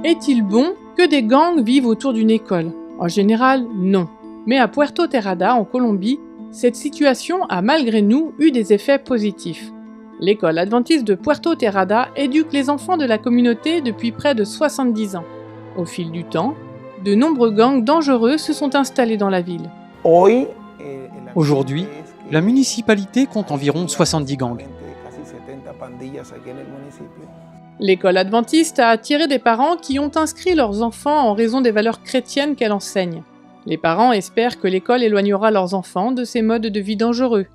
Est-il bon que des gangs vivent autour d'une école? En général, non. Mais à Puerto Terrada, en Colombie, cette situation a malgré nous eu des effets positifs. L'école adventiste de Puerto Terrada éduque les enfants de la communauté depuis près de 70 ans. Au fil du temps, de nombreux gangs dangereux se sont installés dans la ville. Aujourd'hui, la municipalité compte environ 70 gangs. L'école adventiste a attiré des parents qui ont inscrit leurs enfants en raison des valeurs chrétiennes qu'elle enseigne. Les parents espèrent que l'école éloignera leurs enfants de ces modes de vie dangereux.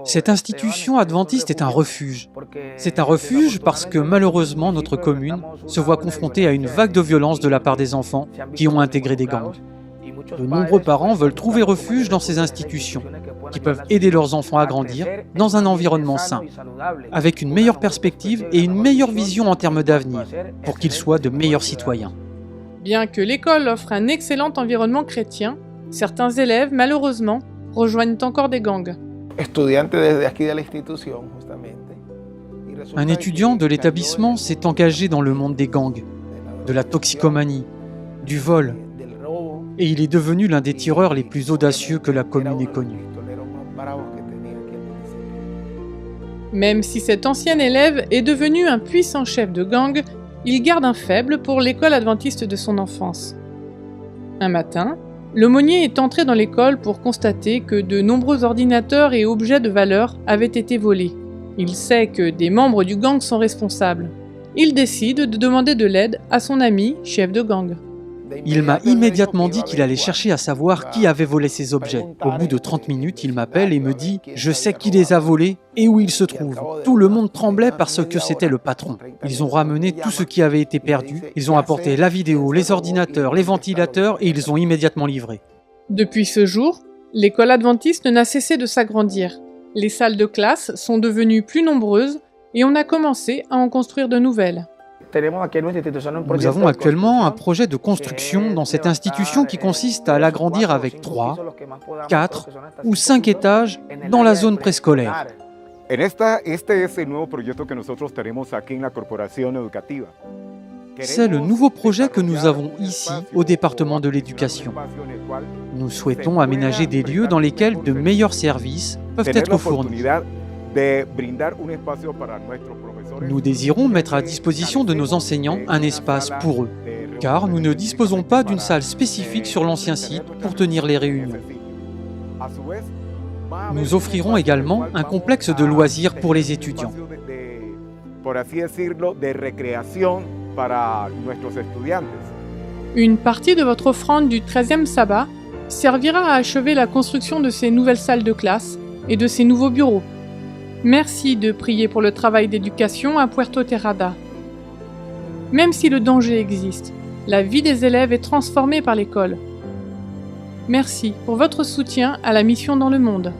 Cette institution adventiste est un refuge. C'est un refuge parce que malheureusement notre commune se voit confrontée à une vague de violence de la part des enfants qui ont intégré des gangs. De nombreux parents veulent trouver refuge dans ces institutions, qui peuvent aider leurs enfants à grandir dans un environnement sain, avec une meilleure perspective et une meilleure vision en termes d'avenir, pour qu'ils soient de meilleurs citoyens. Bien que l'école offre un excellent environnement chrétien, certains élèves, malheureusement, rejoignent encore des gangs. Un étudiant de l'établissement s'est engagé dans le monde des gangs, de la toxicomanie, du vol, et il est devenu l'un des tireurs les plus audacieux que la commune ait connus. Même si cet ancien élève est devenu un puissant chef de gang, il garde un faible pour l'école adventiste de son enfance. Un matin, l'aumônier est entré dans l'école pour constater que de nombreux ordinateurs et objets de valeur avaient été volés. Il sait que des membres du gang sont responsables. Il décide de demander de l'aide à son ami, chef de gang. Il m'a immédiatement dit qu'il allait chercher à savoir qui avait volé ces objets. Au bout de 30 minutes, il m'appelle et me dit « Je sais qui les a volés et où ils se trouvent ». Tout le monde tremblait parce que c'était le patron. Ils ont ramené tout ce qui avait été perdu. Ils ont apporté la vidéo, les ordinateurs, les ventilateurs et ils ont immédiatement livré. Depuis ce jour, l'école adventiste n'a cessé de s'agrandir. Les salles de classe sont devenues plus nombreuses et on a commencé à en construire de nouvelles. Nous avons actuellement un projet de construction dans cette institution qui consiste à l'agrandir avec 3, 4 ou 5 étages dans la zone préscolaire. C'est le nouveau projet que nous avons ici au département de l'éducation. Nous souhaitons aménager des lieux dans lesquels de meilleurs services peuvent être fournis. Nous désirons mettre à disposition de nos enseignants un espace pour eux, car nous ne disposons pas d'une salle spécifique sur l'ancien site pour tenir les réunions. Nous offrirons également un complexe de loisirs pour les étudiants. Une partie de votre offrande du 13e sabbat servira à achever la construction de ces nouvelles salles de classe et de ces nouveaux bureaux. Merci de prier pour le travail d'éducation à Puerto Terrada. Même si le danger existe, la vie des élèves est transformée par l'école. Merci pour votre soutien à la mission dans le monde.